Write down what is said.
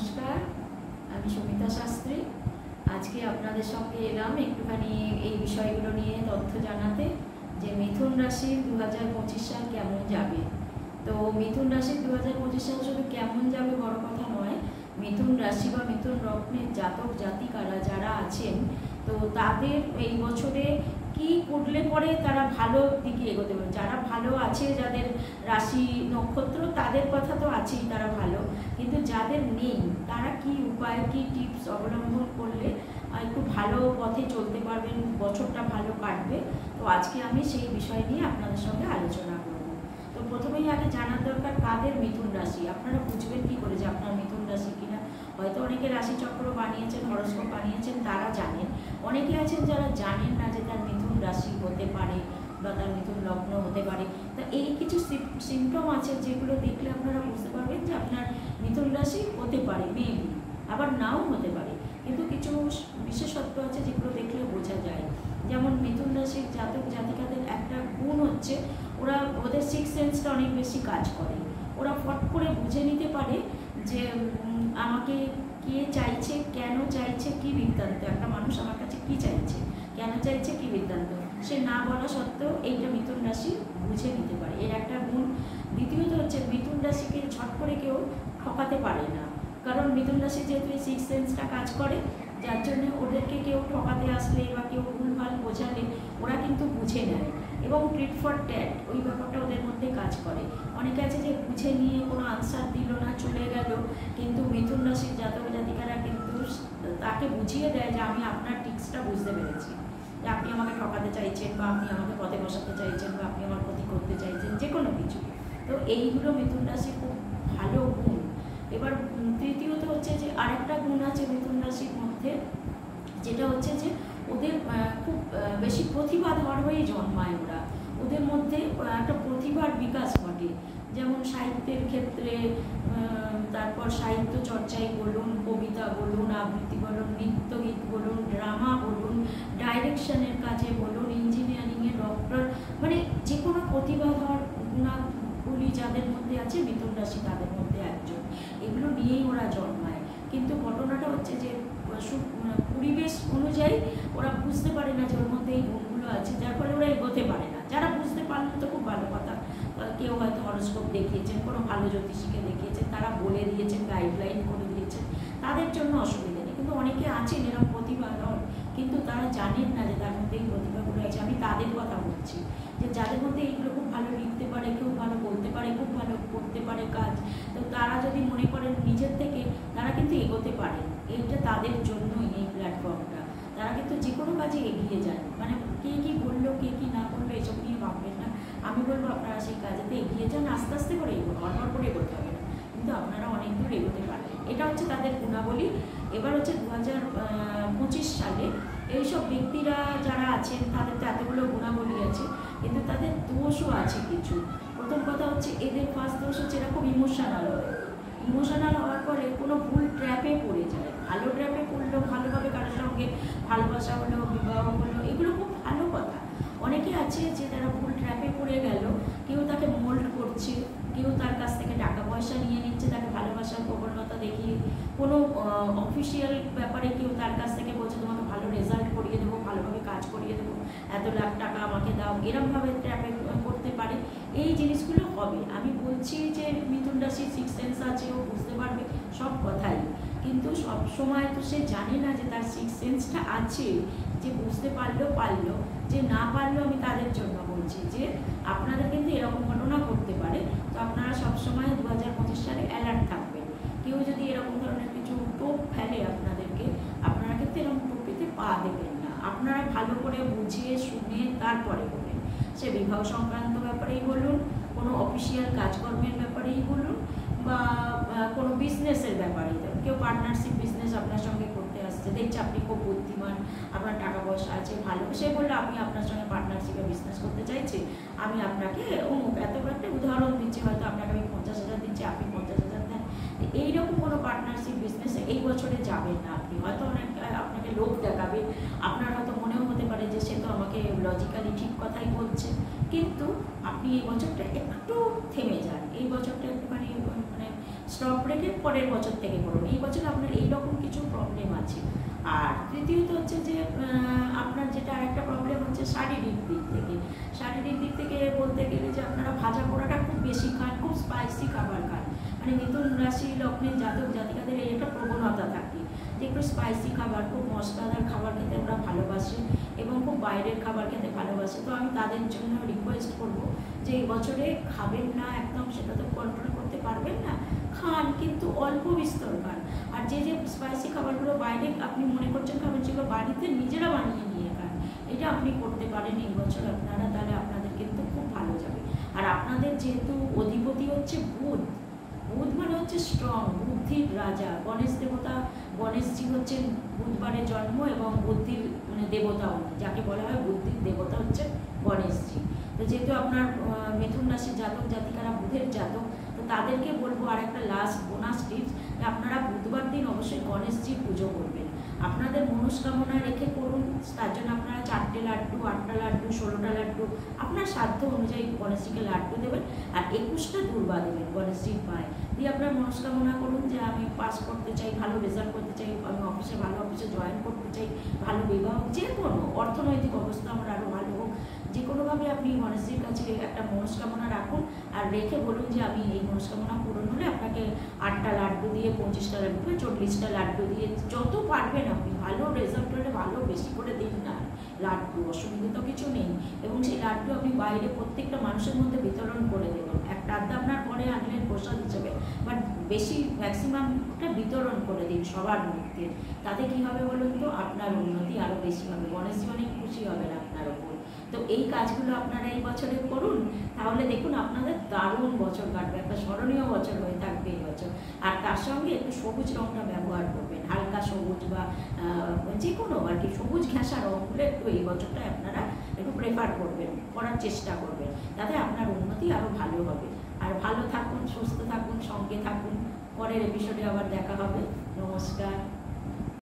নমস্কার, আমি সুমিতা শাস্ত্রী। আজকে আপনাদের সঙ্গে এলাম একটুখানি এই বিষয়গুলো নিয়ে তথ্য জানাতে যে মিথুন রাশির 2025 সাল কেমন যাবে। তো মিথুন রাশির 2025 সাল শুধু কেমন যাবে বড় কথা নয়, মিথুন রাশি বা মিথুন লগ্নের জাতক জাতিকারা যারা আছেন তো তাদের এই বছরে কি করলে পরে তারা ভালো দিকে এগোতে পারে। যারা ভালো আছে, যাদের রাশি নক্ষত্র তাদের কথা তো আছেই, তারা ভালো, কিন্তু যাদের নেই তারা কি উপায়, কি টিপস অবলম্বন করলে একটু ভালো পথে চলতে পারবেন, বছরটা ভালো কাটবে। তো আজকে আমি সেই বিষয় নিয়ে আপনাদের সঙ্গে আলোচনা করব। তো প্রথমেই আগে জানার দরকার কাদের মিথুন রাশি। আপনারা বুঝবেন কি করে যে আপনার মিথুন রাশি কিনা। হয়তো অনেকে রাশিচক্র বানিয়েছেন, হরস্কোপ বানিয়েছেন, তারা জানেন। অনেকে আছেন যারা জানেন না যে তার মিথুন রাশি হতে পারে বা তার মিথুন লগ্ন হতে পারে। তা এই কিছু সিমটম আছে যেগুলো দেখলে আপনারা বুঝতে পারবেন যে আপনার মিথুন রাশি হতে পারে, মেবি, আবার নাও হতে পারে। কিন্তু কিছু বিশেষত্ব আছে যেগুলো দেখলে বোঝা যায়। যেমন মিথুন রাশির জাতক জাতিকাদের একটা গুণ হচ্ছে ওদের সিক্স সেন্সটা অনেক বেশি কাজ করে। ওরা ফট করে বুঝে নিতে পারে যে আমাকে কে চাইছে, কেন চাইছে, কি বৃত্তান্ত, একটা মানুষ আমার কাছে কি চাইছে, কেন চাইছে, কি বৃত্তান্ত, সে না বলা সত্ত্বেও এইটা মিথুন রাশি বুঝে নিতে পারে, এর একটা গুণ। দ্বিতীয়ত হচ্ছে মিথুন রাশিকে ছট করে কেউ ঠকাতে পারে না, কারণ মিথুন রাশি যেহেতু এই সিক্স সেন্সটা কাজ করে, যার জন্য ওদেরকে কেউ ঠকাতে আসলে বা কেউ ভুলভাল বোঝালে ওরা কিন্তু বুঝে নেয় এবং ট্রিট ফর ট্যাট ওই ব্যাপারটা ওদের মধ্যে কাজ করে। অনেকে আছে যে বুঝে নিয়ে কোনো আনসার দিল না, চলে গেল, কিন্তু মিথুন রাশির জাতক জাতিকারা কিন্তু তাকে বুঝিয়ে দেয় যে আমি আপনার টিক্সটা বুঝতে পেরেছি, যে আপনি আমাকে ঠকাতে চাইছেন বা আপনি আমাকে পথে বসাতে চাইছেন বা আপনি আমার ক্ষতি করতে চাইছেন, যে কোনো কিছু। তো এইগুলো মিথুন রাশির খুব ভালো গুণ। এবার তৃতীয়ত হচ্ছে যে আরেকটা গুণ আছে মিথুন রাশির মধ্যে, যেটা হচ্ছে যে ওদের খুব বেশি প্রতিভাধর হয়ে জন্মায় ওরা। ওদের মধ্যে একটা প্রতিভার বিকাশ ঘটে, যেমন সাহিত্যের ক্ষেত্রে, তারপর সাহিত্য চর্চায় বলুন, কবিতা বলুন, আবৃত্তি বলুন, নৃত্যগীত বলুন, ড্রামা বলুন, ডাইরেকশনের কাজে বলুন, ইঞ্জিনিয়ারিংয়ে, ডক্টর, মানে যে কোনো প্রতিভাধর গুণাগুলি যাদের মধ্যে আছে মিথুন রাশি তাদের মধ্যে একজন। এগুলো নিয়েই ওরা জন্মায়। কিন্তু ঘটনাটা হচ্ছে যে পরিবেশ অনুযায়ী ওরা বুঝতে পারে না যে ওর মধ্যে এই গুণগুলো আছে, যার ফলে ওরা এগোতে পারে না। যারা বুঝতে পারলে তো খুব ভালো কথা, কেউ হয়তো হরস্কোপ দেখিয়েছেন, কোনো ভালো জ্যোতিষীকে দেখিয়েছেন, তারা বলে দিয়েছেন, গাইডলাইন করে দিয়েছেন, তাদের জন্য অসুবিধা নেই। কিন্তু অনেকে আছেন এরকম প্রতিভাধর, কিন্তু তারা জানেন না যে তার মধ্যে এই প্রতিভাগুলো আছে। আমি তাদের কথা বলছি, যে যাদের মধ্যে এইগুলো খুব ভালো লিখতে পারে, কেউ ভালো বলতে পারে, খুব ভালো করতে পারে কাজ, তো তারা যদি মনে করেন নিজের থেকে, তারা কিন্তু এগোতে পারে। এইটা তাদের জন্যই এই প্ল্যাটফর্মটা। তারা কিন্তু যে কোনো কাজে এগিয়ে যায়। মানে কে কী বললো, কে কী না করলো, এসব নিয়ে ভাববেন না। আমি বলবো আপনারা সেই কাজেতে এগিয়ে যান, আস্তে আস্তে করে এগোন, হড়বড় করে এগোতে হবে না, কিন্তু আপনারা অনেক দূর এগোতে পারবেন। এটা হচ্ছে তাদের গুণাবলী। এবার হচ্ছে 2025 সালে এইসব ব্যক্তিরা যারা আছেন তাদের তো এতগুলো গুণাবলী আছে, কিন্তু তাদের দোষও আছে কিছু। প্রথম কথা হচ্ছে এদের ফার্স্ট দোষ হচ্ছে এরা খুব ইমোশনাল হয়। ইমোশনাল হওয়ার পরে কোনো ভুল ট্র্যাপে পড়ে যায়। ভালো ট্র্যাপে পড়লো, ভালোভাবে কারোর সঙ্গে ভালোবাসা হলো, বিবাহ হলো, এগুলো খুব ভালো কথা। অনেকে আছে যে তারা ভুল ট্র্যাপে পড়ে গেল, কেউ তাকে মোল্ড করছে, কেউ তার কাছ থেকে টাকা পয়সা নিয়ে নিচ্ছে, তাকে ভালোবাসার প্রবণতা দেখিয়ে, কোনো অফিসিয়াল ব্যাপারে কেউ তার কাছ থেকে বলছে তোমাকে ভালো রেজাল্ট করিয়ে দেবো, ভালোভাবে কাজ করিয়ে দেবো, এত লাখ টাকা আমাকে দাও, এরমভাবে ট্র্যাপে করতে পারে। এই জিনিসগুলো হবে। আমি বলছি যে মিথুন রাশির সিক্স সেন্স আছে, ও বুঝতে পারবে সব কথাই, কিন্তু সব সময় তো সে জানে না যে তার সিক্স সেন্সটা আছে, যে বুঝতে পারলো, যে না পারলো। আমি তাদের জন্য বলছি যে আপনাদের কিন্তু এরকম ঘটনা ঘটতে পারে। তো আপনারা সবসময় 2025 সালে অ্যালার্ট থাকবেন। কেউ যদি এরকম ধরনের কিছু টোপ ফেলে আপনাদেরকে, আপনারা কিন্তু এরকম টোপিতে পা দেবেন না। আপনারা ভালো করে বুঝিয়ে শুনে তারপরে বলুন। সে বিবাহ সংক্রান্ত ব্যাপারেই বলুন, কোনো অফিসিয়াল কাজকর্মের ব্যাপারেই বলুন, বা কোনো বিজনেসের ব্যাপারেই। কেউ পার্টনারশিপ বিজনেস আপনার সঙ্গে করতে আসছে, দেখছে আপনি খুব বুদ্ধিমান, আপনার টাকা পয়সা আছে, ভালো, সে বললো আমি আপনার সঙ্গে পার্টনারশিপে বিজনেস করতে চাইছি, আমি আপনাকে অমুক এত একটা উদাহরণ দিচ্ছি, হয়তো আপনাকে আমি 50,000 দিচ্ছি, আপনি 50,000 দেন। এইরকম কোনো পার্টনারশিপ বিজনেসে এই বছরে যাবেন না আপনি। হয়তো অনেক আপনাকে লোক দেখাবে, আপনার হয়তো মনেও হতে পারে যে সে তো আমাকে লজিক্যালি ঠিক কথাই বলছে, কিন্তু আপনি এই বছরটা একটু থেমে যান। এই বছরটা একটুখানি মানে স্টপ রেখে পরের বছর থেকে করুন। এই বছর আপনার এইরকম কিছু প্রবলেম আছে। আর তৃতীয়ত হচ্ছে যে আপনার যেটা আরেকটা প্রবলেম হচ্ছে শারীরিক দিক থেকে। শারীরিক দিক থেকে বলতে গেলে যে আপনারা ভাজা পোড়াটা খুব বেশি খান, খুব স্পাইসি খাবার খান। মানে মিথুন রাশি লগ্নের জাতক জাতিকাদের এই একটা প্রবণতা থাকে যে একটু স্পাইসি খাবার, খুব মশলাদার খাবার খেতে ওরা ভালোবাসে এবং খুব বাইরের খাবার খেতে ভালোবাসে। তো আমি তাদের জন্য রিকোয়েস্ট করবো যে এই বছরে খাবেন না একদম, সেটা তো কন্ট্রোল করতে পারবেন না, খান কিন্তু অল্প বিস্তর খান। আর যে যে স্পাইসি খাবারগুলো বাইরে আপনি মনে করছেন খাবেন, সেগুলো বাড়িতে নিজেরা বানিয়ে নিয়ে খান। এটা আপনি করতে পারেন এই বছর আপনারা, তাহলে আপনাদের কিন্তু খুব ভালো যাবে। আর আপনাদের যেহেতু অধিপতি হচ্ছে বুধ, বুধ মানে হচ্ছে স্ট্রং, বুদ্ধির রাজা। গণেশ দেবতা, গণেশজি হচ্ছেন বুধবারে জন্ম এবং বুদ্ধির মানে দেবতা উনি, যাকে বলা হয় বুদ্ধির দেবতা হচ্ছে গণেশজি। তো যেহেতু আপনার মিথুন রাশির জাতক জাতিকারা বুধের জাতক, তো তাদেরকে বলবো আর একটা লাস্ট বোনাস টিপস, যে আপনারা বুধবার দিন অবশ্যই গণেশজির পুজো করবেন। আপনাদের মনস্কামনা রেখে করুন, তার জন্য আপনারা 4টে লাড্ডু, 8টা লাড্ডু, 16টা লাড্ডু আপনার সাধ্য অনুযায়ী গণেশজিকে লাড্ডু দেবেন। আর 21টা দূর্বা দেবেন গণেশজির পায়ে দিয়ে আপনার মনস্কামনা করুন যে আমি পাস করতে চাই, ভালো রেজাল্ট করতে চাই, আমি অফিসে ভালো অফিসে জয়েন করতে চাই, ভালো বিবাহ, যে কোনো অর্থনৈতিক অবস্থা আমার আরও ভালো হোক। যে কোনোভাবে আপনি গণেশজির কাছে একটা মনস্কামনা রাখুন আর রেখে বলুন যে আমি এই মনস্কামনা পূরণ হলে আপনাকে 8টা লাড্ডু দিয়ে, 25টা লাড্ডু, 40টা লাড্ডু দিয়ে, যত পারবেন আপনি, ভালো রেজাল্ট হলে ভালো বেশি করে দিন না লাড্ডু, অসুবিধা তো কিছু নেই। এবং সেই লাড্ডু আপনি বাইরে প্রত্যেকটা মানুষের মধ্যে বিতরণ করে দেবেন। একটা আধা আপনার পরে আনলেন প্রসাদ হিসেবে, বাট বেশি ম্যাক্সিমামটা বিতরণ করে দিন সবার মধ্যে। তাতে কী হবে বলুন তো, আপনার উন্নতি আরও বেশি হবে, গণেশজি অনেক খুশি হবেন আপনার ওপর। তো এই কাজগুলো আপনারা এই বছরে করুন, তাহলে দেখুন আপনাদের দারুণ বছর কাটবে, একটা স্মরণীয় বছর হয়ে থাকবে এই বছর। আর তার সঙ্গে একটু সবুজ রঙটা ব্যবহার করবেন, হালকা সবুজ বা যে কোনো আর কি সবুজ ঘেঁষা রঙগুলো একটু এই বছরটা আপনারা একটু প্রেফার করবেন, করার চেষ্টা করবেন, তাতে আপনার উন্নতি আরও ভালো হবে। আর ভালো থাকুন, সুস্থ থাকুন, সঙ্গে থাকুন। পরের এপিসোডে আবার দেখা হবে। নমস্কার।